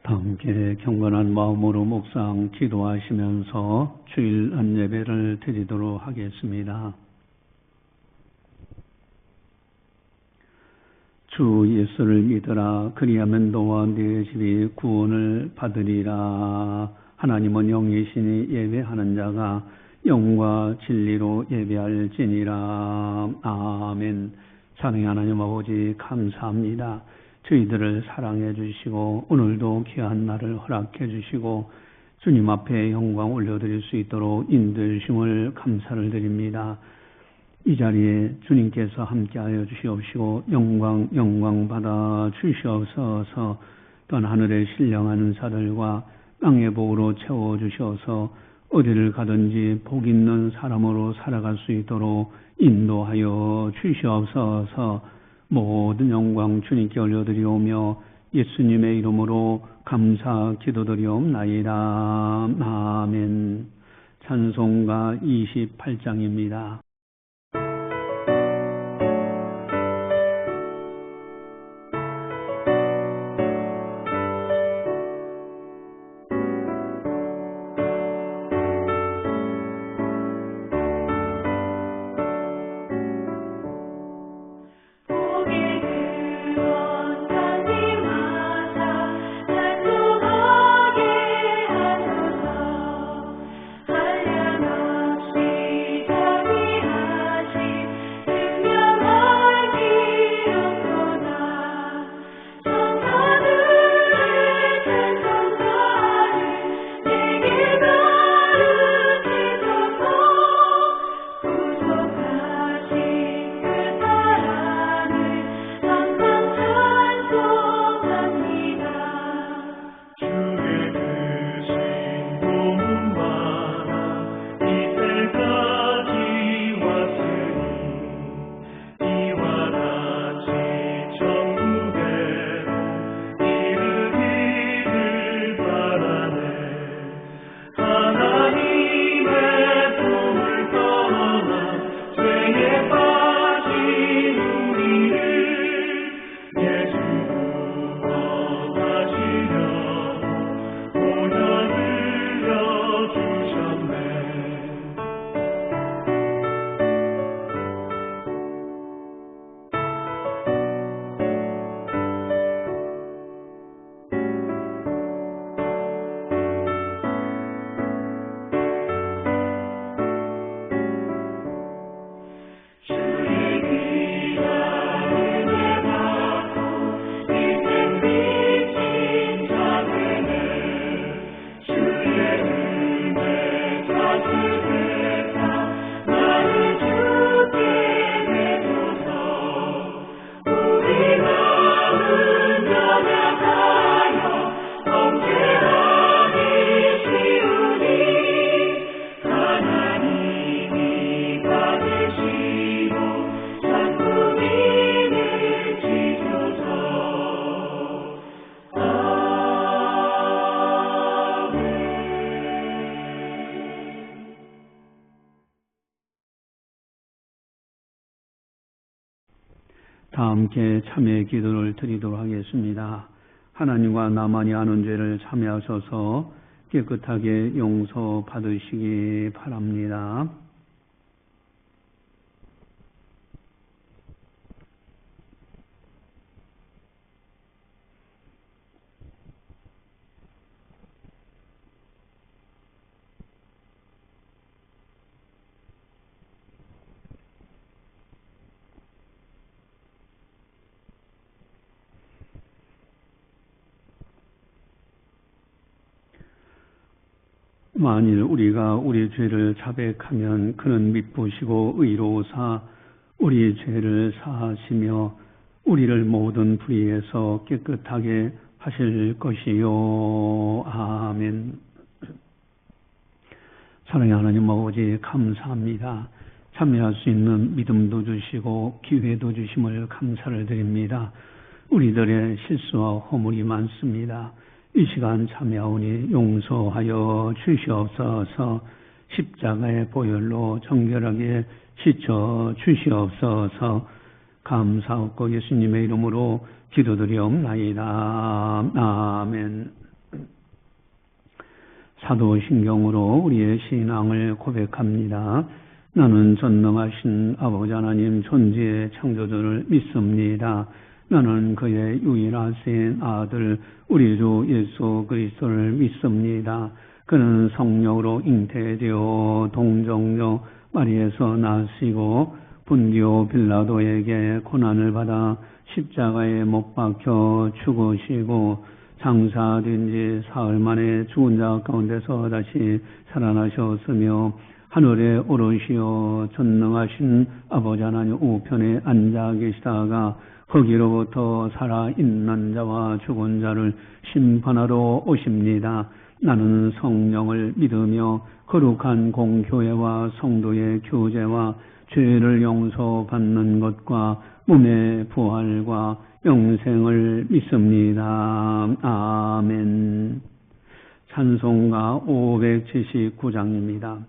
다 함께 경건한 마음으로 묵상 기도하시면서 주일 안예배를 드리도록 하겠습니다. 주 예수를 믿으라. 그리하면 너와 네 집이 구원을 받으리라. 하나님은 영이시니 예배하는 자가 영과 진리로 예배할지니라. 아멘. 사랑의 하나님 아버지 감사합니다. 저희들을 사랑해 주시고 오늘도 귀한 날을 허락해 주시고 주님 앞에 영광 올려드릴 수 있도록 인도해 주심을 감사를 드립니다. 이 자리에 주님께서 함께하여 주시옵시고 영광 받아 주시옵소서. 또한 하늘의 신령한 사들과 땅의 복으로 채워주셔서 어디를 가든지 복 있는 사람으로 살아갈 수 있도록 인도하여 주시옵소서. 모든 영광 주님께 올려드리오며 예수님의 이름으로 감사 기도드리옵나이다. 아멘. 찬송가 28장입니다. 다 함께 참회의 기도를 드리도록 하겠습니다. 하나님과 나만이 아는 죄를 참회하셔서 깨끗하게 용서받으시기 바랍니다. 만일 우리가 우리 죄를 자백하면 그는 미쁘시고 의로우사 우리 죄를 사하시며 우리를 모든 불의에서 깨끗하게 하실 것이요. 아멘. 사랑의 하나님 아버지 감사합니다. 참여할 수 있는 믿음도 주시고 기회도 주심을 감사를 드립니다. 우리들의 실수와 허물이 많습니다. 이 시간 참여하오니 용서하여 주시옵소서. 십자가의 보혈로 정결하게 씻어 주시옵소서. 감사하고 예수님의 이름으로 기도드리옵나이다. 아멘. 사도신경으로 우리의 신앙을 고백합니다. 나는 전능하신 아버지 하나님 존재의 창조주를 믿습니다. 나는 그의 유일하신 아들 우리 주 예수 그리스도를 믿습니다. 그는 성령으로 잉태되어 동정녀 마리에서 나시고 본디오 빌라도에게 고난을 받아 십자가에 못 박혀 죽으시고 장사된 지 사흘 만에 죽은 자 가운데서 다시 살아나셨으며 하늘에 오르시어 전능하신 아버지 하나님 우편에 앉아 계시다가 거기로부터 살아있는 자와 죽은 자를 심판하러 오십니다. 나는 성령을 믿으며 거룩한 공교회와 성도의 교제와 죄를 용서받는 것과 몸의 부활과 영생을 믿습니다. 아멘. 찬송가 579장입니다.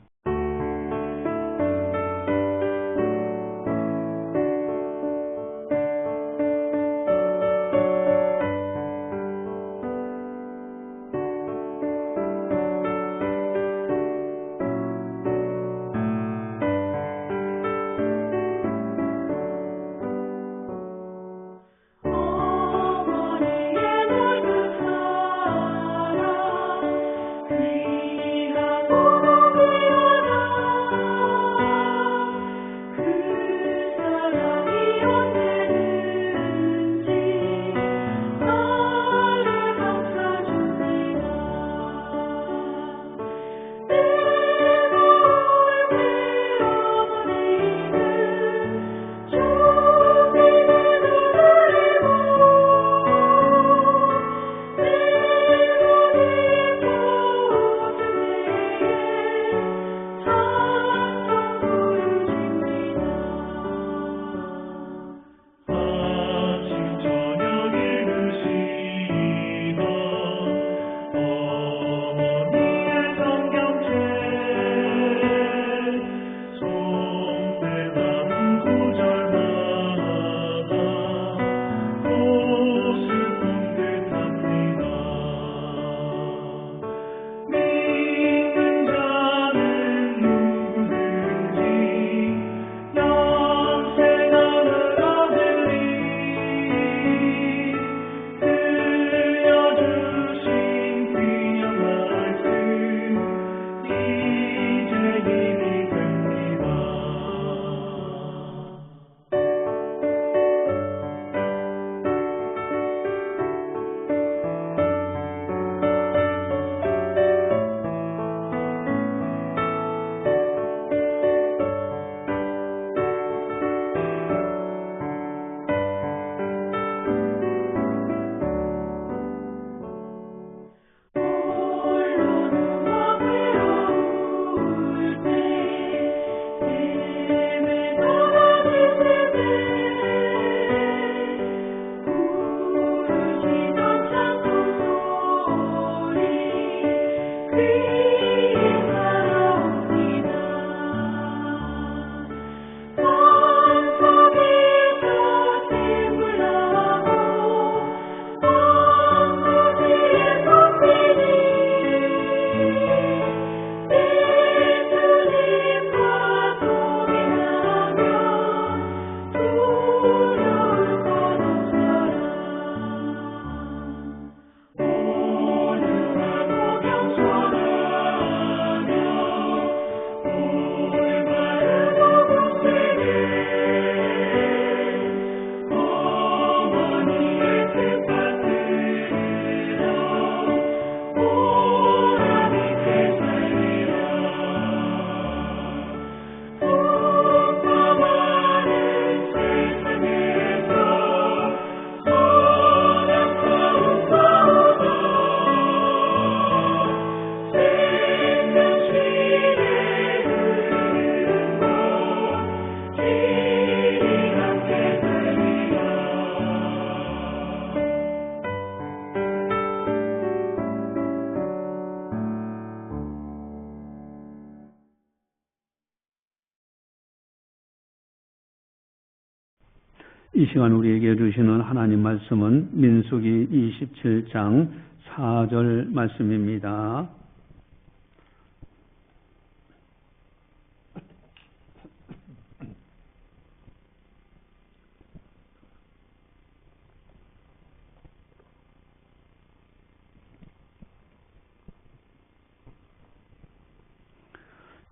이 시간 우리에게 주시는 하나님 말씀은 민수기 27장 4절 말씀입니다.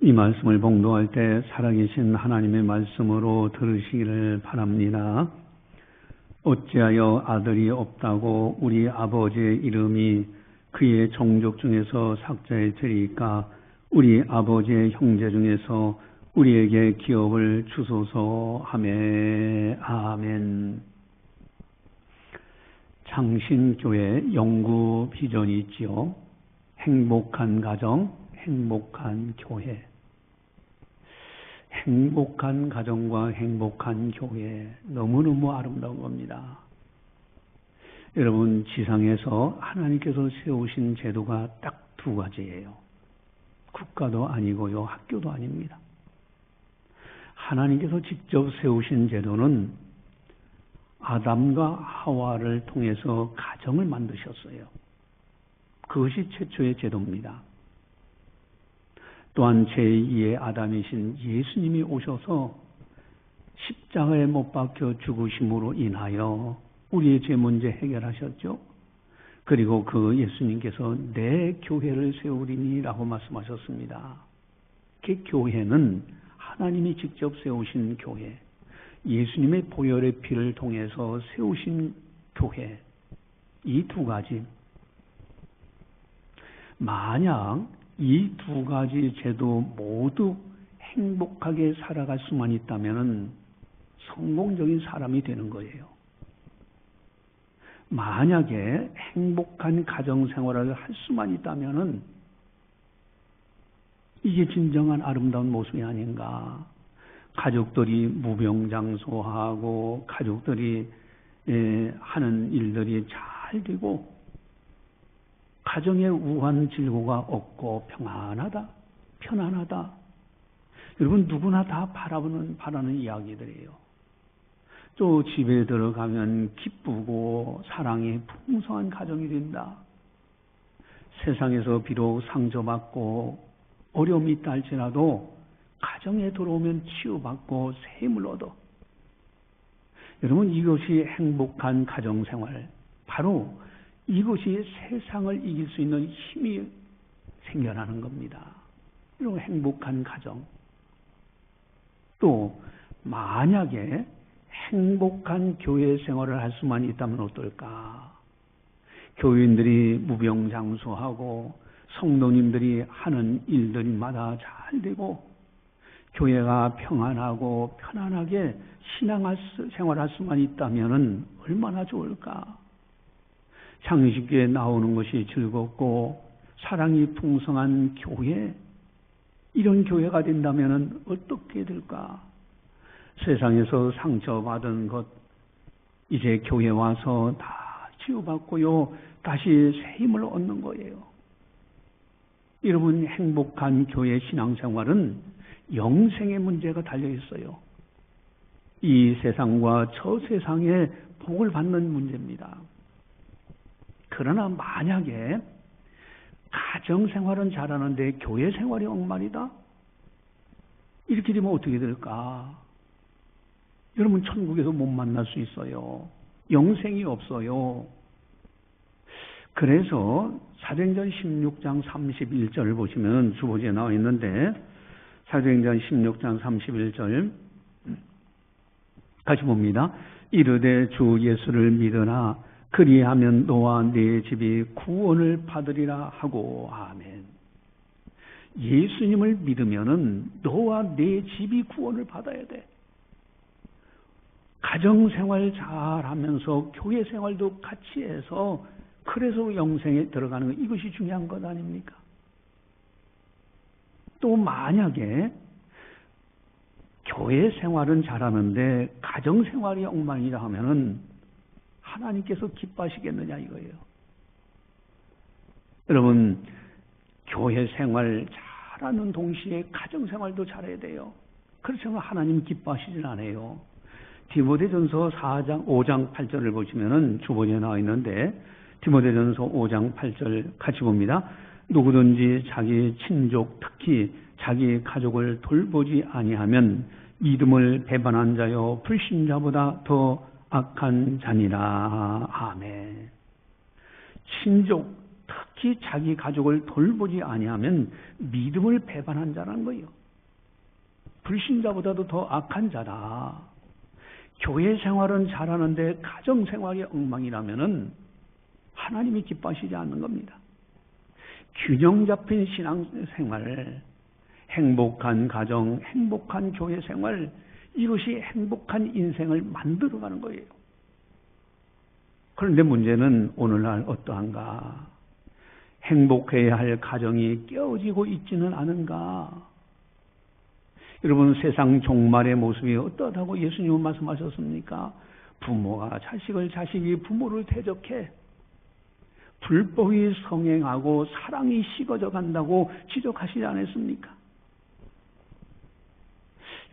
이 말씀을 봉독할 때 살아계신 하나님의 말씀으로 들으시기를 바랍니다. 어찌하여 아들이 없다고 우리 아버지의 이름이 그의 종족 중에서 삭제해 드리까? 우리 아버지의 형제 중에서 우리에게 기업을 주소서 하매. 아멘. 장신교회 연구 비전이 있지요. 행복한 가정, 행복한 교회. 행복한 가정과 행복한 교회, 너무너무 아름다운 겁니다. 여러분, 지상에서 하나님께서 세우신 제도가 딱 두 가지예요. 국가도 아니고요, 학교도 아닙니다. 하나님께서 직접 세우신 제도는 아담과 하와를 통해서 가정을 만드셨어요. 그것이 최초의 제도입니다. 또한 제2의 아담이신 예수님이 오셔서 십자가에 못 박혀 죽으심으로 인하여 우리의 죄 문제 해결하셨죠. 그리고 그 예수님께서 내 교회를 세우리니라고 말씀하셨습니다. 그 교회는 하나님이 직접 세우신 교회, 예수님의 보혈의 피를 통해서 세우신 교회, 이 두 가지. 만약 이 두 가지 제도 모두 행복하게 살아갈 수만 있다면 성공적인 사람이 되는 거예요. 만약에 행복한 가정생활을 할 수만 있다면 이게 진정한 아름다운 모습이 아닌가. 가족들이 무병장수하고 가족들이 하는 일들이 잘 되고 가정에 우한 질고가 없고 평안하다, 편안하다. 여러분 누구나 다 바라는 이야기들이에요. 또 집에 들어가면 기쁘고 사랑이 풍성한 가정이 된다. 세상에서 비록 상처받고 어려움이 있다 할지라도 가정에 들어오면 치유받고 새 힘을 얻어. 여러분 이것이 행복한 가정생활, 바로 이것이 세상을 이길 수 있는 힘이 생겨나는 겁니다. 이런 행복한 가정. 또 만약에 행복한 교회 생활을 할 수만 있다면 어떨까? 교인들이 무병장수하고 성도님들이 하는 일들마다 잘 되고 교회가 평안하고 편안하게 신앙생활할 수만 있다면 얼마나 좋을까? 창식교에 나오는 것이 즐겁고 사랑이 풍성한 교회, 이런 교회가 된다면 어떻게 될까? 세상에서 상처받은 것 이제 교회 와서 다 치유받고요, 다시 새 힘을 얻는 거예요. 여러분 행복한 교회 신앙생활은 영생의 문제가 달려있어요. 이 세상과 저 세상에 복을 받는 문제입니다. 그러나 만약에 가정생활은 잘하는데 교회 생활이 엉망이다? 이렇게 되면 어떻게 될까? 여러분 천국에서 못 만날 수 있어요. 영생이 없어요. 그래서 사도행전 16장 31절을 보시면 주보지에 나와 있는데, 사도행전 16장 31절 같이 봅니다. 이르되 주 예수를 믿으나 그리하면 너와 네 집이 구원을 받으리라 하고. 아멘. 예수님을 믿으면은 너와 네 집이 구원을 받아야 돼. 가정생활 잘하면서 교회생활도 같이 해서 그래서 영생에 들어가는 것, 이것이 중요한 것 아닙니까? 또 만약에 교회생활은 잘하는데 가정생활이 엉망이라 하면은 하나님께서 기뻐하시겠느냐 이거예요. 여러분 교회생활 잘하는 동시에 가정생활도 잘해야 돼요. 그렇지만 하나님 기뻐하시질 않아요. 디모데전서 5장 8절을 보시면은 주보지에 나와 있는데, 디모데전서 5장 8절 같이 봅니다. 누구든지 자기 친족 특히 자기 가족을 돌보지 아니하면 믿음을 배반한 자여 불신자보다 더 악한 자니라. 아멘. 친족, 특히 끝까지 자기 가족을 돌보지 아니하면 믿음을 배반한 자라는 거예요. 불신자보다도 더 악한 자다. 교회 생활은 잘하는데 가정 생활이 엉망이라면은 하나님이 기뻐하시지 않는 겁니다. 균형 잡힌 신앙 생활, 행복한 가정, 행복한 교회 생활, 이것이 행복한 인생을 만들어가는 거예요. 그런데 문제는 오늘날 어떠한가? 행복해야 할 가정이 깨어지고 있지는 않은가? 여러분, 세상 종말의 모습이 어떠하다고 예수님은 말씀하셨습니까? 부모가 자식을, 자식이 부모를 대적해 불법이 성행하고 사랑이 식어져 간다고 지적하시지 않았습니까?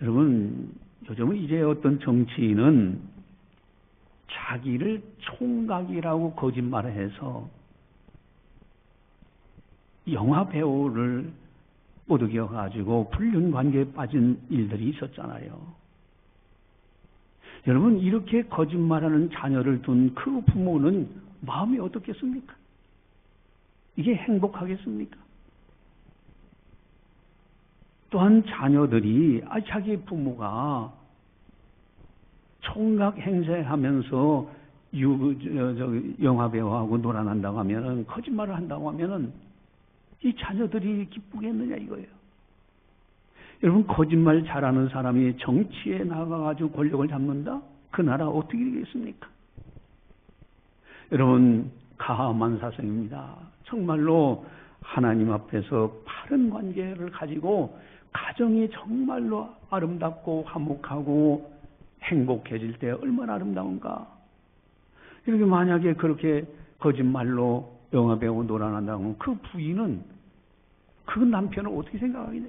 여러분, 요즘은 이제 어떤 정치인은 자기를 총각이라고 거짓말을 해서 영화 배우를 꼬드겨가지고 불륜 관계에 빠진 일들이 있었잖아요. 여러분, 이렇게 거짓말하는 자녀를 둔 그 부모는 마음이 어떻겠습니까? 이게 행복하겠습니까? 또한 자녀들이 자기 부모가 총각 행세하면서 영화배우하고 놀아난다고 하면은, 거짓말을 한다고 하면은 이 자녀들이 기쁘겠느냐 이거예요. 여러분, 거짓말 잘하는 사람이 정치에 나가가지고 권력을 잡는다? 그 나라가 어떻게 되겠습니까? 여러분, 가만 사성입니다. 정말로 하나님 앞에서 바른 관계를 가지고 가정이 정말로 아름답고 화목하고 행복해질 때 얼마나 아름다운가. 이렇게 만약에 그렇게 거짓말로 영화배우 놀아난다고 하면 그 부인은, 그 남편은 어떻게 생각하겠냐.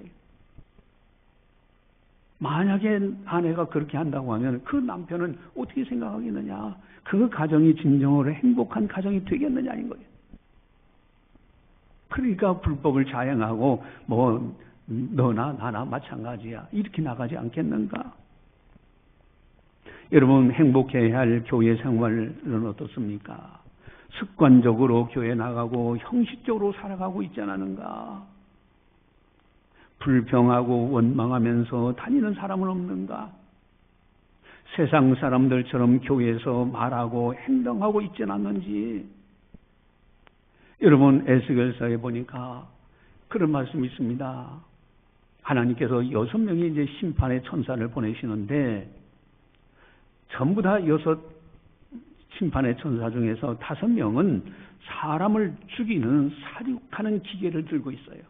만약에 아내가 그렇게 한다고 하면 그 남편은 어떻게 생각하겠느냐. 그 가정이 진정으로 행복한 가정이 되겠느냐는 거예요. 그러니까 불법을 자행하고 뭐 너나 나나 마찬가지야, 이렇게 나가지 않겠는가. 여러분, 행복해야 할 교회 생활은 어떻습니까? 습관적으로 교회 나가고 형식적으로 살아가고 있지 않은가? 불평하고 원망하면서 다니는 사람은 없는가? 세상 사람들처럼 교회에서 말하고 행동하고 있지 않는지. 여러분, 에스겔서에 보니까 그런 말씀이 있습니다. 하나님께서 6명의 이제 심판의 천사를 보내시는데, 전부 다 6 심판의 천사 중에서 5명은 사람을 죽이는 사륙하는 기계를 들고 있어요.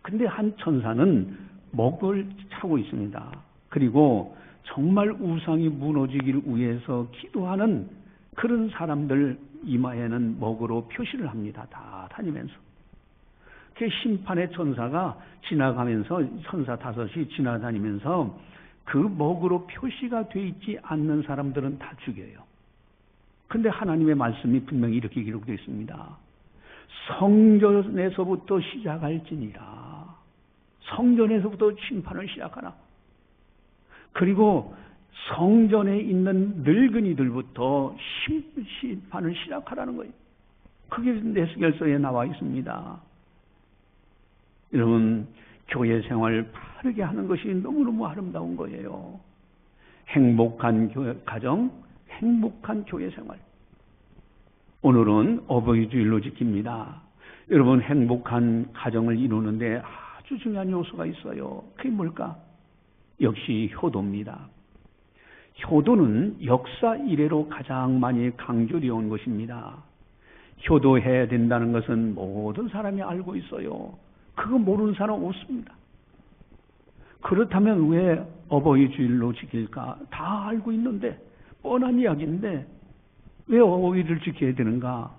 근데 한 천사는 목을 차고 있습니다. 그리고 정말 우상이 무너지기를 위해서 기도하는 그런 사람들 이마에는 목으로 표시를 합니다. 다 다니면서. 그 심판의 천사가 지나가면서, 천사 5이 지나다니면서 그 목으로 표시가 돼 있지 않는 사람들은 다 죽여요. 근데 하나님의 말씀이 분명히 이렇게 기록되어 있습니다. 성전에서부터 시작할지니라. 성전에서부터 심판을 시작하라. 그리고 성전에 있는 늙은이들부터 심판을 시작하라는 거예요. 그게 에스겔서에 나와 있습니다. 여러분, 교회 생활 바르게 하는 것이 너무너무 아름다운 거예요. 행복한 가정, 행복한 교회 생활. 오늘은 어버이 주일로 지킵니다. 여러분, 행복한 가정을 이루는데 아주 중요한 요소가 있어요. 그게 뭘까? 역시 효도입니다. 효도는 역사 이래로 가장 많이 강조되어 온 것입니다. 효도해야 된다는 것은 모든 사람이 알고 있어요. 그거 모르는 사람 없습니다. 그렇다면 왜 어버이 주일로 지킬까? 다 알고 있는데, 뻔한 이야기인데 왜 어버이를 지켜야 되는가?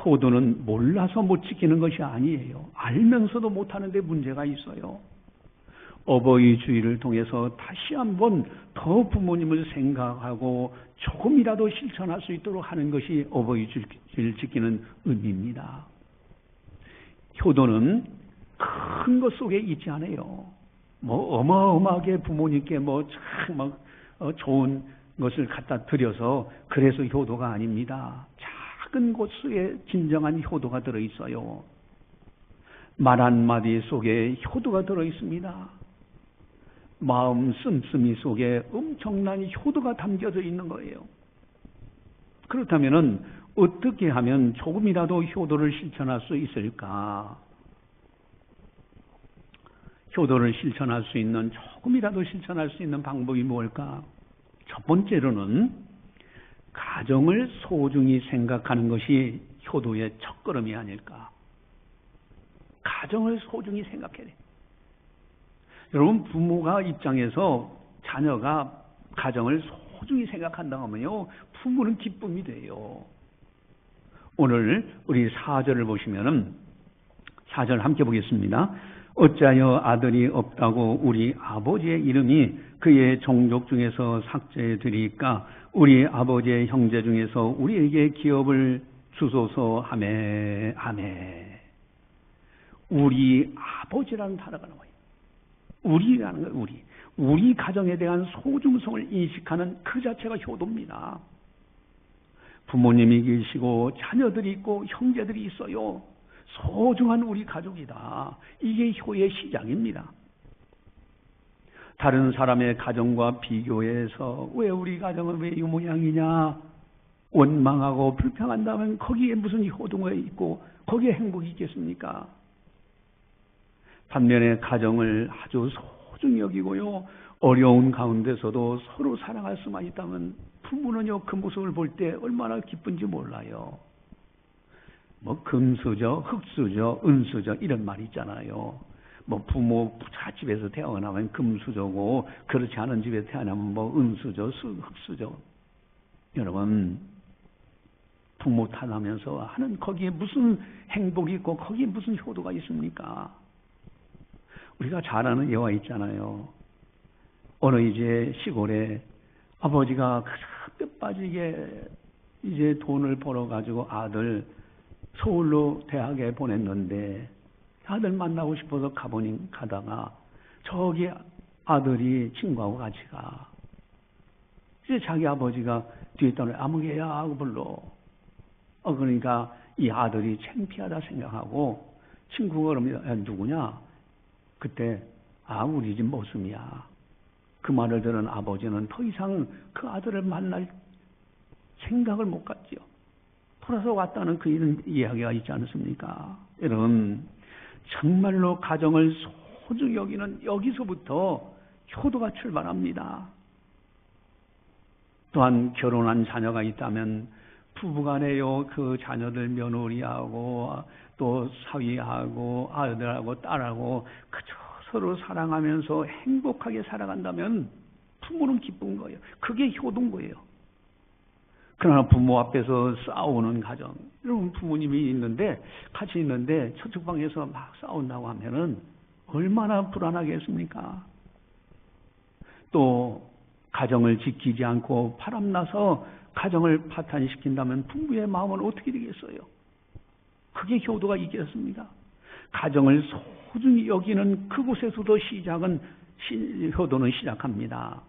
효도는 몰라서 못 지키는 것이 아니에요. 알면서도 못하는데 문제가 있어요. 어버이 주일을 통해서 다시 한번 더 부모님을 생각하고 조금이라도 실천할 수 있도록 하는 것이 어버이 주일 지키는 의미입니다. 효도는 큰 것 속에 있지 않아요. 뭐 어마어마하게 부모님께 좋은 것을 갖다 드려서 그래서 효도가 아닙니다. 작은 곳에 진정한 효도가 들어있어요. 말 한마디 속에 효도가 들어있습니다. 마음 씀씀이 속에 엄청난 효도가 담겨져 있는 거예요. 그렇다면 어떻게 하면 조금이라도 효도를 실천할 수 있을까? 효도를 실천할 수 있는, 조금이라도 실천할 수 있는 방법이 뭘까? 첫 번째로는 가정을 소중히 생각하는 것이 효도의 첫걸음이 아닐까? 가정을 소중히 생각해야 돼. 여러분, 부모가 입장에서 자녀가 가정을 소중히 생각한다고 하면요, 부모는 기쁨이 돼요. 오늘 우리 4절을 보시면은, 4절 함께 보겠습니다. 어찌하여 아들이 없다고 우리 아버지의 이름이 그의 종족 중에서 삭제되리까? 우리 아버지의 형제 중에서 우리에게 기업을 주소서 하매. 우리 아버지라는 단어가 나와요. 우리라는 거예요. 우리 가정에 대한 소중성을 인식하는 그 자체가 효도입니다. 부모님이 계시고 자녀들이 있고 형제들이 있어요. 소중한 우리 가족이다. 이게 효의 시작입니다. 다른 사람의 가정과 비교해서 왜 우리 가정은 왜 이 모양이냐 원망하고 불평한다면 거기에 무슨 효도가 있고 거기에 행복이 있겠습니까? 반면에 가정을 아주 소중히 여기고요, 어려운 가운데서도 서로 사랑할 수만 있다면 부모는요, 그 모습을 볼 때 얼마나 기쁜지 몰라요. 뭐 금수저, 흙수저, 은수저 이런 말이 있잖아요. 뭐 부모 부잣집에서 태어나면 금수저고 그렇지 않은 집에 태어나면 뭐 은수저, 흙수저. 여러분, 부모 탓하면서 하는 거기에 무슨 행복이 있고 거기에 무슨 효도가 있습니까? 우리가 잘 아는 예화 있잖아요. 어느 이제 시골에 아버지가 뼈 빠지게 이제 돈을 벌어가지고 아들 서울로 대학에 보냈는데 아들 만나고 싶어서 가다가 저기 아들이 친구하고 같이 가. 이제 자기 아버지가 뒤에 따라 아무개야 하고 불러. 그러니까 이 아들이 창피하다 생각하고 친구가 그럽니다. 야, 누구냐? 그때 우리 집 모습이야. 그 말을 들은 아버지는 더 이상 그 아들을 만날 생각을 못 갖지요. 돌아서 왔다는 그 이야기가 있지 않습니까? 여러분, 정말로 가정을 소중히 여기는 여기서부터 효도가 출발합니다. 또한 결혼한 자녀가 있다면 부부간에요, 그 자녀들 며느리하고 또 사위하고 아들하고 딸하고 그저 서로 사랑하면서 행복하게 살아간다면 부모는 기쁜 거예요. 그게 효도인 거예요. 그러나 부모 앞에서 싸우는 가정, 여러분 부모님이 같이 있는데 저쪽 방에서 막 싸운다고 하면은 얼마나 불안하겠습니까? 또 가정을 지키지 않고 바람나서 가정을 파탄시킨다면 부모의 마음은 어떻게 되겠어요? 그게 효도가 있겠습니까? 가정을 소중히 여기는 그곳에서도 효도는 시작합니다.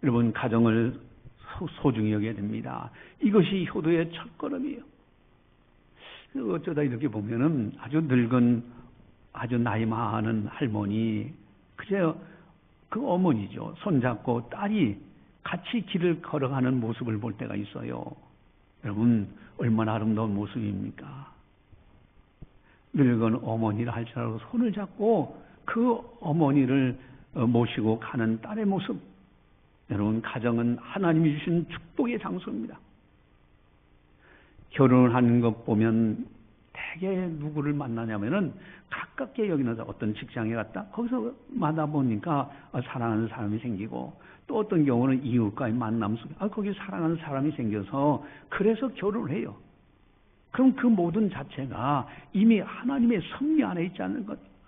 여러분, 가정을 소중히 여겨야 됩니다. 이것이 효도의 첫걸음이에요. 어쩌다 이렇게 보면은 아주 늙은, 아주 나이 많은 할머니, 그저 그 어머니죠. 손잡고 딸이 같이 길을 걸어가는 모습을 볼 때가 있어요. 여러분, 얼마나 아름다운 모습입니까? 늙은 어머니를 할지라도 손을 잡고 그 어머니를 모시고 가는 딸의 모습. 여러분, 가정은 하나님이 주신 축복의 장소입니다. 결혼을 하는 것 보면 대개 누구를 만나냐면은 가깝게 여기는 어떤 직장에 갔다 거기서 만나보니까 사랑하는 사람이 생기고, 또 어떤 경우는 이웃과의 만남 속에 거기 사랑하는 사람이 생겨서 그래서 결혼을 해요. 그럼 그 모든 자체가 이미 하나님의 섭리 안에 있지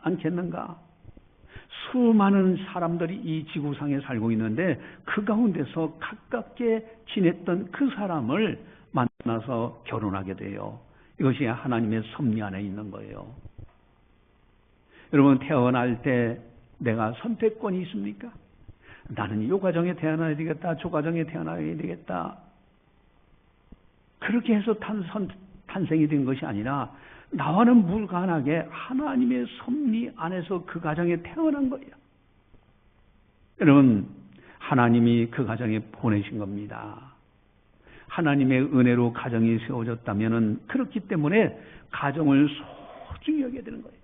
않겠는가? 수많은 사람들이 이 지구상에 살고 있는데 그 가운데서 가깝게 지냈던 그 사람을 만나서 결혼하게 돼요. 이것이 하나님의 섭리 안에 있는 거예요. 여러분, 태어날 때 내가 선택권이 있습니까? 나는 이 가정에 태어나야 되겠다, 저 가정에 태어나야 되겠다. 그렇게 해서 탄생이 된 것이 아니라 나와는 무관하게 하나님의 섭리 안에서 그 가정에 태어난 거예요. 여러분, 하나님이 그 가정에 보내신 겁니다. 하나님의 은혜로 가정이 세워졌다면 그렇기 때문에 가정을 소중히 여겨야 되는 거예요.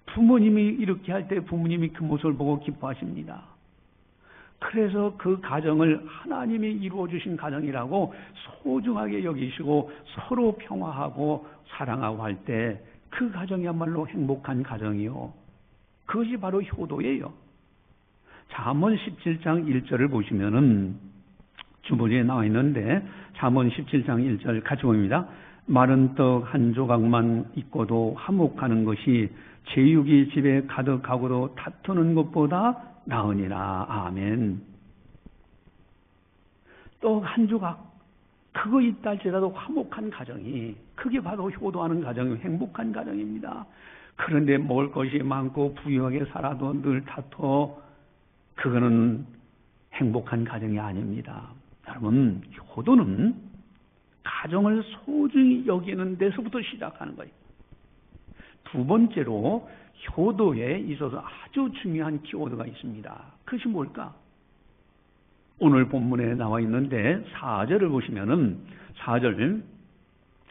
부모님이 이렇게 할 때 부모님이 그 모습을 보고 기뻐하십니다. 그래서 그 가정을 하나님이 이루어 주신 가정이라고 소중하게 여기시고 서로 평화하고 사랑하고 할 때 그 가정이야말로 행복한 가정이요. 그것이 바로 효도예요. 잠언 17장 1절을 보시면은 주보지에 나와 있는데 잠언 17장 1절 같이 봅니다. 마른 떡 한 조각만 있고도 화목하는 것이 제육이 집에 가득하고도 다투는 것보다 나으니라. 아멘. 떡 한 조각 그거 있다 할지라도 화목한 가정이, 그게 바로 효도하는 가정이 행복한 가정입니다. 그런데 먹을 것이 많고 부유하게 살아도 늘 다퉈, 그거는 행복한 가정이 아닙니다. 여러분, 효도는 가정을 소중히 여기는 데서부터 시작하는 거예요. 두 번째로 효도에 있어서 아주 중요한 키워드가 있습니다. 그것이 뭘까? 오늘 본문에 나와 있는데 4절을 보시면은 4절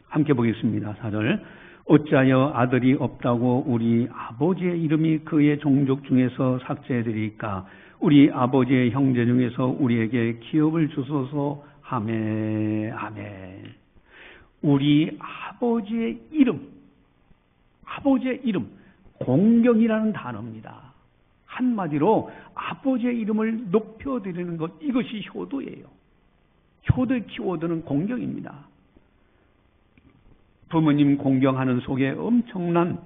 함께 보겠습니다. 4절. 어찌하여 아들이 없다고 우리 아버지의 이름이 그의 종족 중에서 삭제해드릴까? 우리 아버지의 형제 중에서 우리에게 기업을 주소서. 아멘. 아멘. 우리 아버지의 이름, 아버지의 이름, 공경이라는 단어입니다. 한마디로 아버지의 이름을 높여드리는 것, 이것이 효도예요. 효도의 키워드는 공경입니다. 부모님 공경하는 속에 엄청난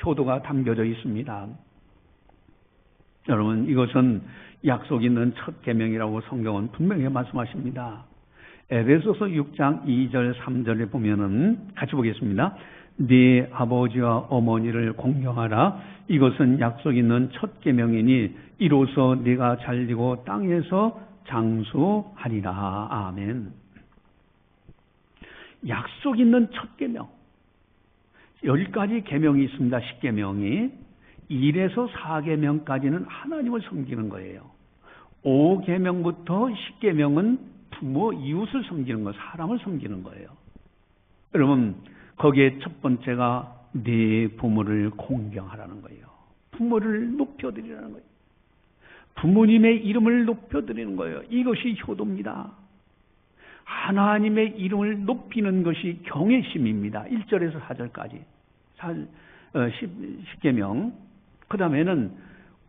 효도가 담겨져 있습니다. 여러분, 이것은 약속 있는 첫 계명이라고 성경은 분명히 말씀하십니다. 에베소서 6장 2절 3절에 보면은 같이 보겠습니다. 네 아버지와 어머니를 공경하라. 이것은 약속 있는 첫 계명이니 이로써 네가 잘되고 땅에서 장수하리라. 아멘. 약속 있는 첫 계명. 10가지 계명이 있습니다. 10계명이. 1에서 4계명까지는 하나님을 섬기는 거예요. 5계명부터 10계명은 부모, 이웃을 섬기는 거, 사람을 섬기는 거예요. 여러분, 거기에 첫 번째가 네 부모를 공경하라는 거예요. 부모를 높여드리라는 거예요. 부모님의 이름을 높여드리는 거예요. 이것이 효도입니다. 하나님의 이름을 높이는 것이 경외심입니다. 1절에서 4절까지. 10계명. 그 다음에는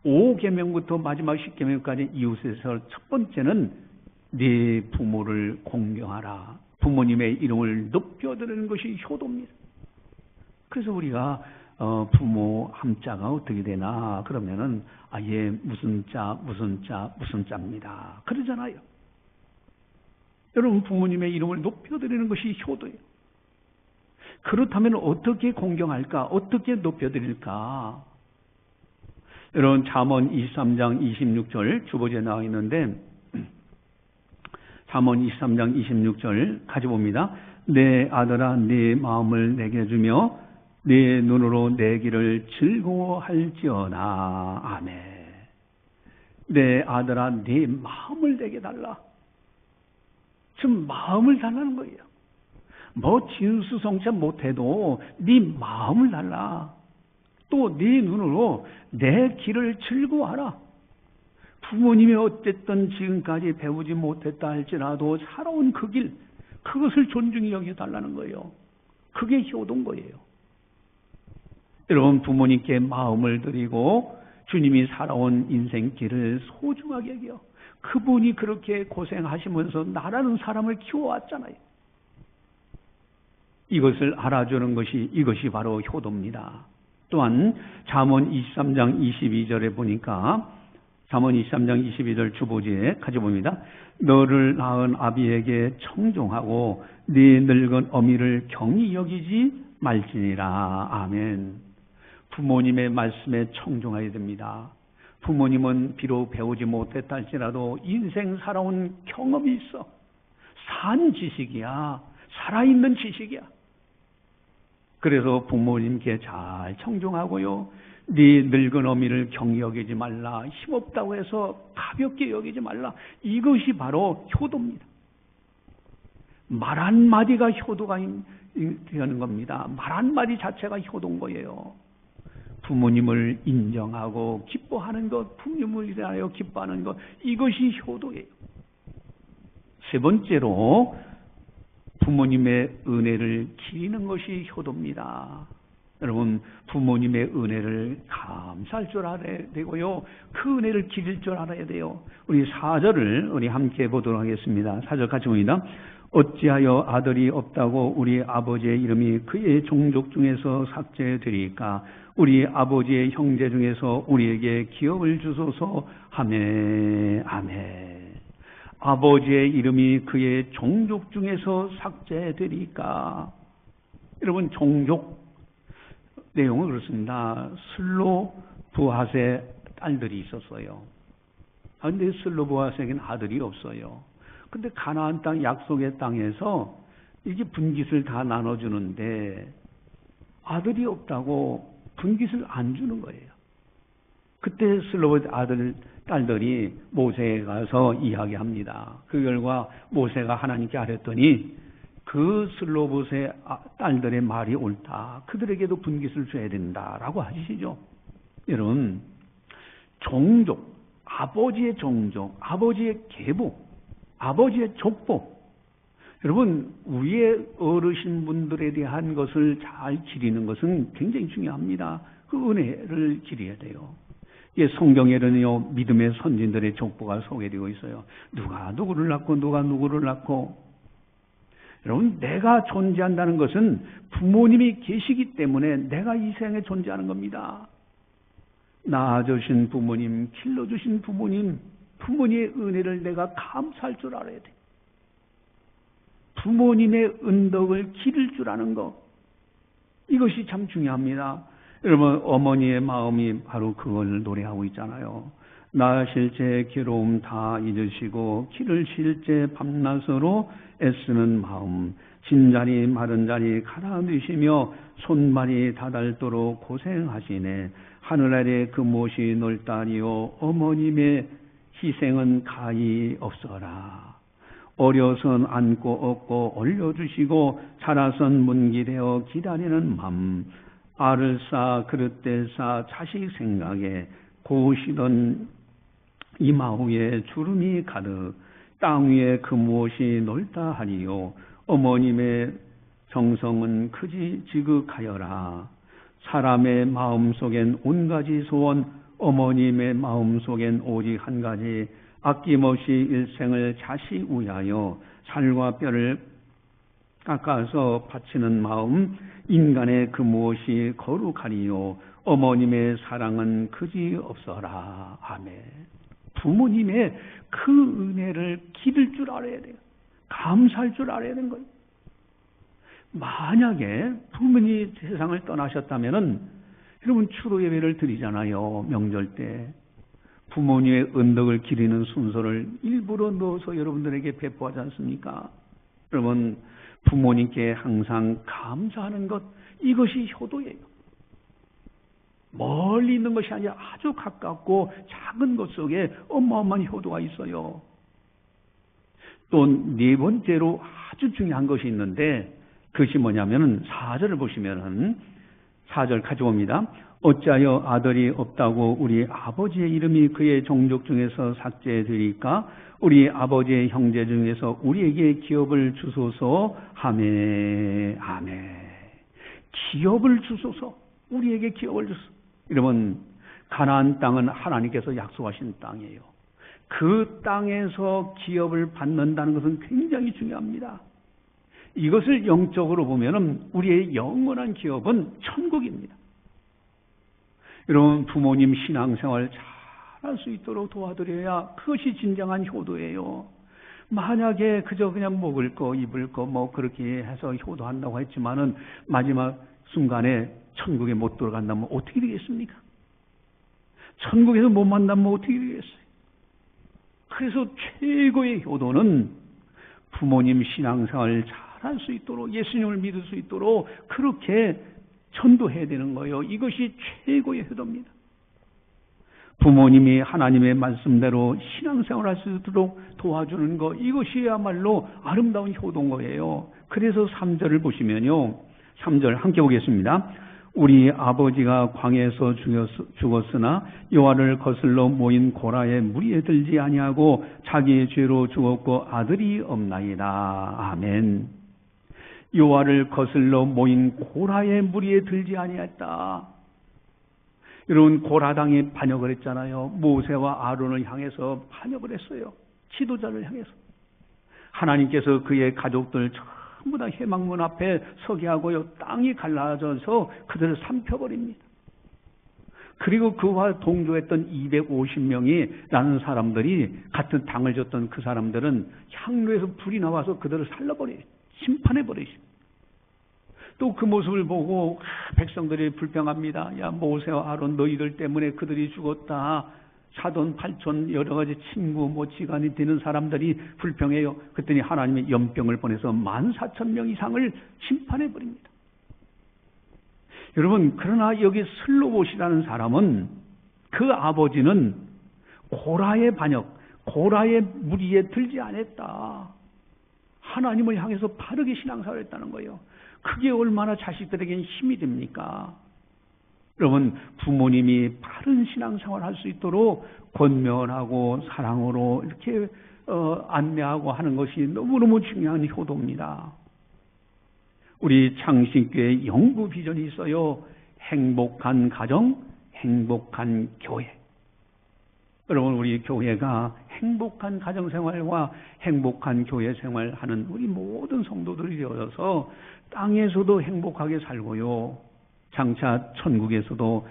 5계명부터 마지막 10계명까지 이웃에서 첫 번째는 네 부모를 공경하라. 부모님의 이름을 높여드리는 것이 효도입니다. 그래서 우리가 부모 함자가 어떻게 되나 그러면은 얘 무슨 자입니다. 그러잖아요. 여러분, 부모님의 이름을 높여드리는 것이 효도예요. 그렇다면 어떻게 공경할까? 어떻게 높여드릴까? 여러분, 잠언 23장 26절 주보지에 나와 있는데 잠언 23장 26절 같이 봅니다. 내 아들아, 네 마음을 내게 주며 네 눈으로 내 길을 즐거워할지어다. 아멘. 내 아들아, 네 마음을 내게 달라. 지금 마음을 달라는 거예요. 뭐 진수성찬 못해도 네 마음을 달라. 또 네 눈으로 내 길을 즐거워하라. 부모님이 어쨌든 지금까지 배우지 못했다 할지라도 살아온 그 길, 그것을 존중히 여겨달라는 거예요. 그게 효도인 거예요. 여러분, 부모님께 마음을 드리고 주님이 살아온 인생길을 소중하게 여겨. 그분이 그렇게 고생하시면서 나라는 사람을 키워왔잖아요. 이것을 알아주는 것이, 이것이 바로 효도입니다. 또한 잠언 23장 22절에 보니까 잠언 23장 22절 주보지에 같이 봅니다. 너를 낳은 아비에게 청종하고 네 늙은 어미를 경히 여기지 말지니라. 아멘. 부모님의 말씀에 청종해야 됩니다. 부모님은 비록 배우지 못했다 할지라도 인생 살아온 경험이 있어. 산 지식이야. 살아있는 지식이야. 그래서 부모님께 잘 청종하고요. 네 늙은 어미를 경히 여기지 말라. 힘없다고 해서 가볍게 여기지 말라. 이것이 바로 효도입니다. 말 한마디가 효도가 되는 겁니다. 말 한마디 자체가 효도인 거예요. 부모님을 인정하고 기뻐하는 것, 부모님을 위하여 기뻐하는 것, 이것이 효도예요. 세 번째로 부모님의 은혜를 기리는 것이 효도입니다. 여러분, 부모님의 은혜를 감사할 줄 알아야 되고요. 그 은혜를 기릴 줄 알아야 돼요. 우리 4절을 우리 함께 보도록 하겠습니다. 4절 같이 봅니다. 어찌하여 아들이 없다고 우리 아버지의 이름이 그의 종족 중에서 삭제되리까? 우리 아버지의 형제 중에서 우리에게 기업을 주소서 하매. 아멘. 아버지의 이름이 그의 종족 중에서 삭제되리까? 여러분, 종족 내용은 그렇습니다. 슬로 부하세 딸들이 있었어요. 그런데 슬로 부하세에게는 아들이 없어요. 근데 가나안 땅, 약속의 땅에서 이게 분깃을 다 나눠주는데 아들이 없다고 분깃을 안 주는 거예요. 그때 슬로의 아들, 딸들이 모세에 가서 이야기합니다. 그 결과 모세가 하나님께 아뢰더니 그 슬로봇의 딸들의 말이 옳다. 그들에게도 분깃을 줘야 된다라고 하시죠. 여러분, 종족, 아버지의 종족, 아버지의 계보, 아버지의 족보. 여러분, 위에 어르신분들에 대한 것을 잘 기리는 것은 굉장히 중요합니다. 그 은혜를 기려야 돼요. 예, 성경에는요, 믿음의 선진들의 족보가 소개되고 있어요. 누가 누구를 낳고 누가 누구를 낳고. 여러분, 내가 존재한다는 것은 부모님이 계시기 때문에 내가 이 세상에 존재하는 겁니다. 낳아주신 부모님, 길러주신 부모님, 부모님의 은혜를 내가 감사할 줄 알아야 돼. 부모님의 은덕을 기를 줄 아는 것, 이것이 참 중요합니다. 여러분, 어머니의 마음이 바로 그걸 노래하고 있잖아요. 낳으실 때 괴로움 다 잊으시고 기르실 때 밤낮으로 애쓰는 마음, 진자리 마른 자리 갈아드시며 손발이 다닳도록 고생하시네. 하늘 아래 그 못이 넓다니요 어머님의 희생은 가히 없어라. 어려선 안고 업고 올려주시고 자라선 문기되어 기다리는 맘, 알을 쌓아 그릇대 쌓아 자식 생각에 고우시던 이마후에 주름이 가득 땅 위에 그 무엇이 넓다 하리요 어머님의 정성은 크지 지극하여라. 사람의 마음속엔 온가지 소원, 어머님의 마음속엔 오직 한 가지, 아낌없이 일생을 자식 위하여 살과 뼈를 깎아서 바치는 마음, 인간의 그 무엇이 거룩하리요 어머님의 사랑은 그지 없어라. 아멘. 부모님의 그 은혜를 기를 줄 알아야 돼요. 감사할 줄 알아야 되는 거예요. 만약에 부모님이 세상을 떠나셨다면은 여러분 추도 예배를 드리잖아요. 명절 때 부모님의 은덕을 기리는 순서를 일부러 넣어서 여러분들에게 배포하지 않습니까? 여러분, 부모님께 항상 감사하는 것, 이것이 효도예요. 멀리 있는 것이 아니라 아주 가깝고 작은 것 속에 어마어마한 효도가 있어요. 또 네 번째로 아주 중요한 것이 있는데 그것이 뭐냐면은 4절을 보시면은 4절 가져옵니다. 어찌하여 아들이 없다고 우리 아버지의 이름이 그의 종족 중에서 삭제되리까? 우리 아버지의 형제 중에서 우리에게 기업을 주소서 하매. 아멘. 기업을 주소서. 우리에게 기업을 주소서. 여러분, 가나안 땅은 하나님께서 약속하신 땅이에요. 그 땅에서 기업을 받는다는 것은 굉장히 중요합니다. 이것을 영적으로 보면은 우리의 영원한 기업은 천국입니다. 여러분, 부모님 신앙생활 잘할 수 있도록 도와드려야 그것이 진정한 효도예요. 만약에 그저 그냥 먹을 거, 입을 거 뭐 그렇게 해서 효도한다고 했지만은 마지막 순간에 천국에 못 들어간다면 어떻게 되겠습니까? 천국에서 못 만나면 어떻게 되겠어요? 그래서 최고의 효도는 부모님 신앙생활을 잘할 수 있도록, 예수님을 믿을 수 있도록 그렇게 전도해야 되는 거예요. 이것이 최고의 효도입니다. 부모님이 하나님의 말씀대로 신앙생활을 할 수 있도록 도와주는 것, 이것이야말로 아름다운 효도인 거예요. 그래서 3절을 보시면요, 3절 함께 보겠습니다. 우리 아버지가 광야에서 죽었으나 여호와를 거슬러 모인 고라의 무리에 들지 아니하고 자기의 죄로 죽었고 아들이 없나이다. 아멘. 여호와를 거슬러 모인 고라의 무리에 들지 아니했다. 여러분, 고라당이 반역을 했잖아요. 모세와 아론을 향해서 반역을 했어요. 지도자를 향해서. 하나님께서 그의 가족들 전부 다 회막문 앞에 서게 하고요, 땅이 갈라져서 그들을 삼켜버립니다. 그리고 그와 동조했던 250명이 라는 사람들이, 같은 당을 졌던 그 사람들은 향로에서 불이 나와서 그들을 살라버려요. 심판해버리죠. 또 그 모습을 보고 백성들이 불평합니다. 야, 모세와 아론 너희들 때문에 그들이 죽었다. 사돈, 팔촌, 여러 가지 친구, 지간이 되는 사람들이 불평해요. 그랬더니 하나님의 연병을 보내서 14,000명 이상을 심판해버립니다. 여러분, 그러나 여기 슬로봇이라는 사람은, 그 아버지는 고라의 반역, 고라의 무리에 들지 않았다. 하나님을 향해서 바르게 신앙생활을 했다는 거예요. 그게 얼마나 자식들에게는 힘이 됩니까? 여러분, 부모님이 바른 신앙생활을 할 수 있도록 권면하고 사랑으로 이렇게 안내하고 하는 것이 너무너무 중요한 효도입니다. 우리 창신교회 영구 비전이 있어요. 행복한 가정, 행복한 교회. 여러분, 우리 교회가 행복한 가정생활과 행복한 교회생활 하는 우리 모든 성도들이 되어서 땅에서도 행복하게 살고요, 장차 천국에서도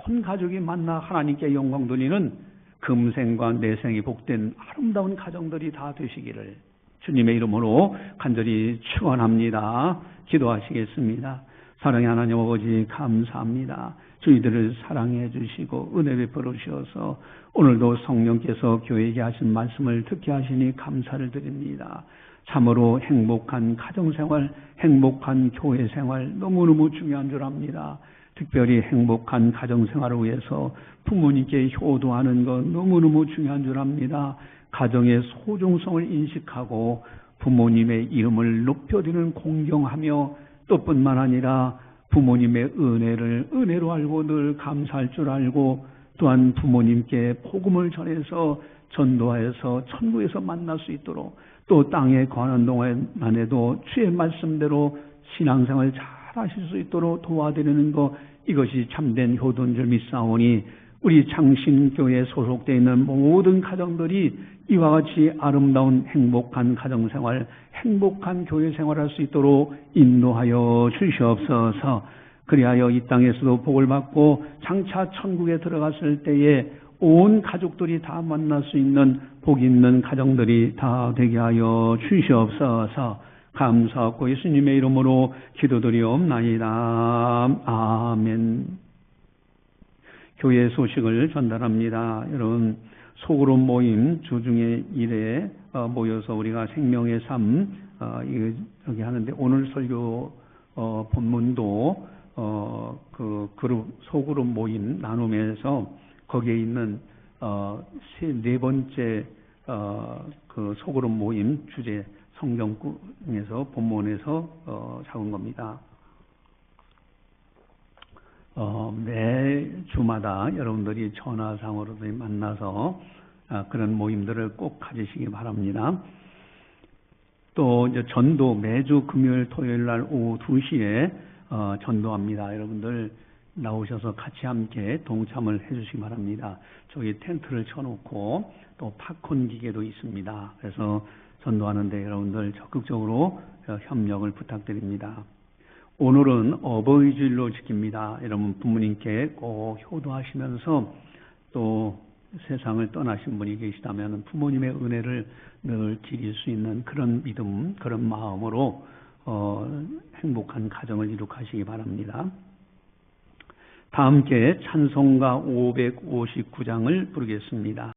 온 가족이 만나 하나님께 영광 돌리는 금생과 내생이 복된 아름다운 가정들이 다 되시기를 주님의 이름으로 간절히 축원합니다. 기도하시겠습니다. 사랑의 하나님 아버지, 감사합니다. 저희들을 사랑해 주시고 은혜 베풀어 주셔서 오늘도 성령께서 교회에게 하신 말씀을 듣게 하시니 감사를 드립니다. 참으로 행복한 가정생활, 행복한 교회생활 너무너무 중요한 줄 압니다. 특별히 행복한 가정생활을 위해서 부모님께 효도하는 것 너무너무 중요한 줄 압니다. 가정의 소중성을 인식하고 부모님의 이름을 높여드리는 공경하며, 또 뿐만 아니라 부모님의 은혜로 알고 늘 감사할 줄 알고, 또한 부모님께 복음을 전해서 전도하여서 천국에서 만날 수 있도록, 또 땅에 거하는 동안에도 주의 말씀대로 신앙생활 잘 하실 수 있도록 도와드리는 것, 이것이 참된 효도인 줄 믿사오니 우리 창신교회에 소속되어 있는 모든 가정들이 이와 같이 아름다운 행복한 가정생활, 행복한 교회생활을 할 수 있도록 인도하여 주시옵소서. 그리하여 이 땅에서도 복을 받고 장차 천국에 들어갔을 때에 온 가족들이 다 만날 수 있는 복 있는 가정들이 다 되게 하여 주시옵소서. 감사하고 예수님의 이름으로 기도드리옵나이다. 아멘. 교회 소식을 전달합니다. 여러분, 소그룹 모임 주중에 1회 모여서 우리가 생명의 삶 여기 하는데, 오늘 설교 본문도 그 그룹 소그룹 모임 나눔에서 거기에 있는 네 번째 그 소그룹 모임 주제 성경에서 본문에서 잡은 겁니다. 매 주마다 여러분들이 전화상으로 만나서 그런 모임들을 꼭 가지시기 바랍니다. 또 이제 전도 매주 금요일 토요일 날 오후 2시에 전도합니다. 여러분들 나오셔서 같이 함께 동참을 해주시기 바랍니다. 저기 텐트를 쳐놓고 또 팝콘 기계도 있습니다. 그래서 전도하는데 여러분들 적극적으로 협력을 부탁드립니다. 오늘은 어버이 주일로 지킵니다. 여러분, 부모님께 꼭 효도하시면서 또 세상을 떠나신 분이 계시다면 부모님의 은혜를 늘 기릴 수 있는 그런 믿음, 그런 마음으로 행복한 가정을 이룩하시기 바랍니다. 다 함께 찬송가 559장을 부르겠습니다.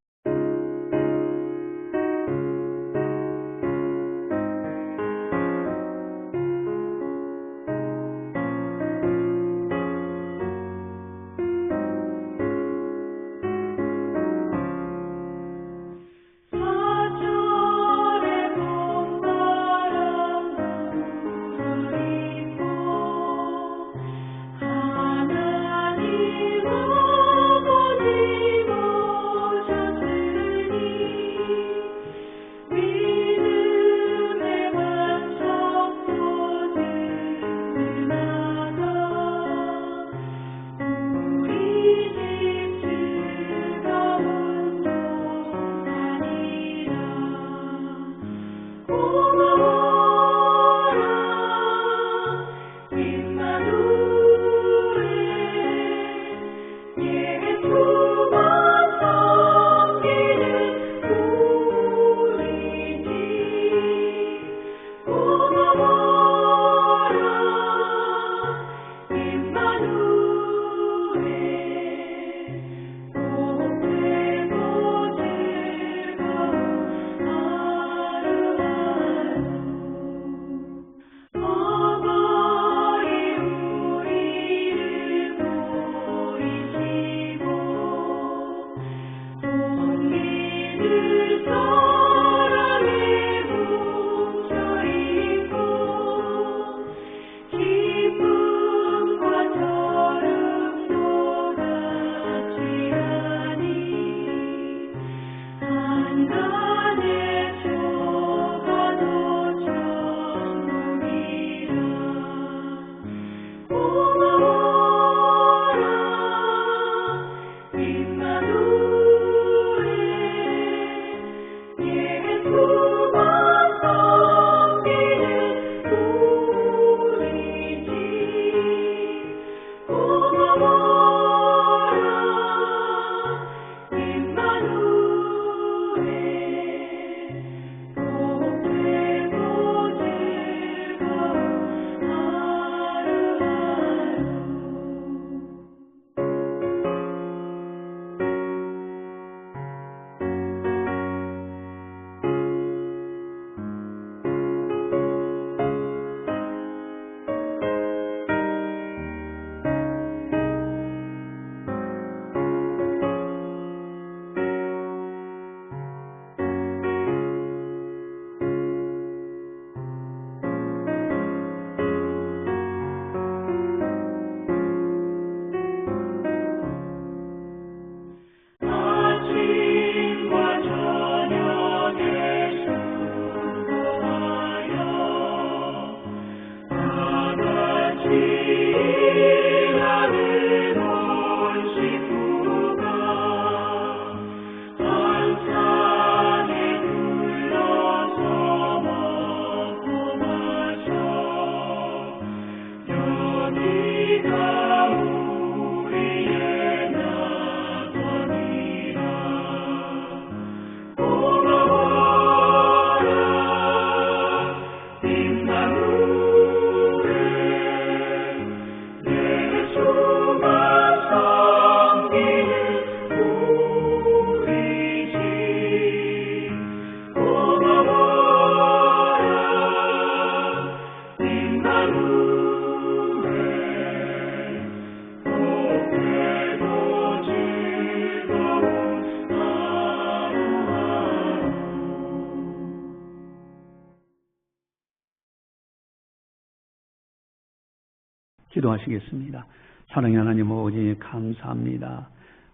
기도하시겠습니다. 사랑의 하나님 아버지 감사합니다.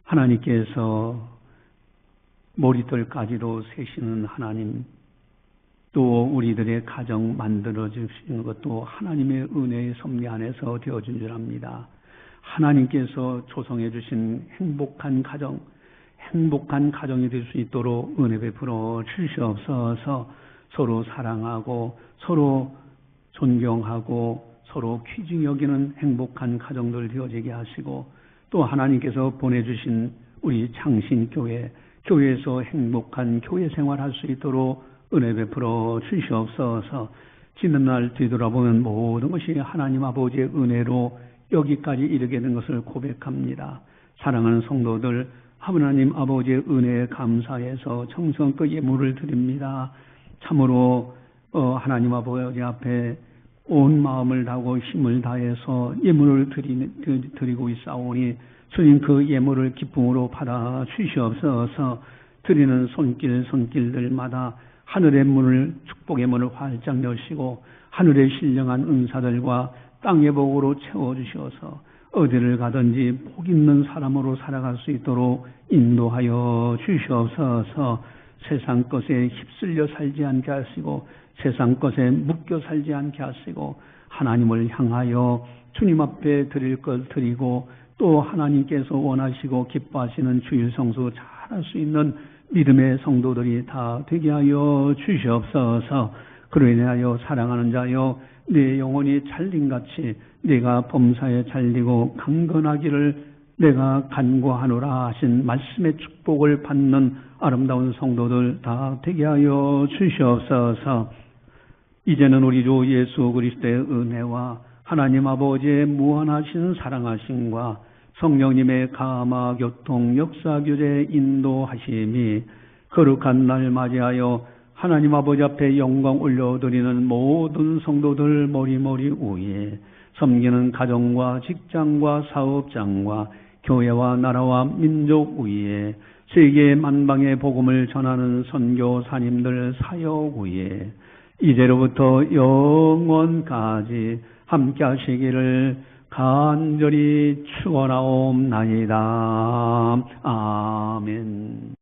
하나님께서 머리털까지도 세시는 하나님, 또 우리들의 가정 만들어 주시는 것도 하나님의 은혜의 섭리 안에서 되어준 줄 압니다. 하나님께서 조성해 주신 행복한 가정이 될 수 있도록 은혜 베풀어 주시옵소서. 서로 사랑하고 서로 존경하고 서로 귀중히 여기는 행복한 가정들 되어지게 하시고, 또 하나님께서 보내주신 우리 창신교회, 교회에서 행복한 교회 생활할 수 있도록 은혜 베풀어 주시옵소서. 지는 날 뒤돌아보면 모든 것이 하나님 아버지의 은혜로 여기까지 이르게 된 것을 고백합니다. 사랑하는 성도들, 하나님 아버지의 은혜에 감사해서 정성껏 예물을 드립니다. 참으로 하나님 아버지 앞에 온 마음을 다하고 힘을 다해서 예물을 드리고 있사오니 주님 그 예물을 기쁨으로 받아 주시옵소서. 드리는 손길들마다 하늘의 문을, 축복의 문을 활짝 여시고 하늘의 신령한 은사들과 땅의 복으로 채워주셔서 어디를 가든지 복 있는 사람으로 살아갈 수 있도록 인도하여 주시옵소서. 세상 것에 휩쓸려 살지 않게 하시고 세상 것에 묶여 살지 않게 하시고 하나님을 향하여 주님 앞에 드릴 걸 드리고, 또 하나님께서 원하시고 기뻐하시는 주일 성수 잘할 수 있는 믿음의 성도들이 다 되게 하여 주시옵소서. 그로 인하여 사랑하는 자여 내 영혼이 잘림같이 내가 범사에 잘리고 강건하기를 내가 간구하노라 하신 말씀의 축복을 받는 아름다운 성도들 다 되게 하여 주시옵소서. 이제는 우리 주 예수 그리스도의 은혜와 하나님 아버지의 무한하신 사랑하심과 성령님의 감화 교통 역사 교제 인도하심이 거룩한 날 맞이하여 하나님 아버지 앞에 영광 올려드리는 모든 성도들 머리머리 위에 섬기는 가정과 직장과 사업장과 교회와 나라와 민족 위에 세계 만방의 복음을 전하는 선교사님들 사역 위에 이제로부터 영원까지 함께 하시기를 간절히 축원하옵나이다. 아멘.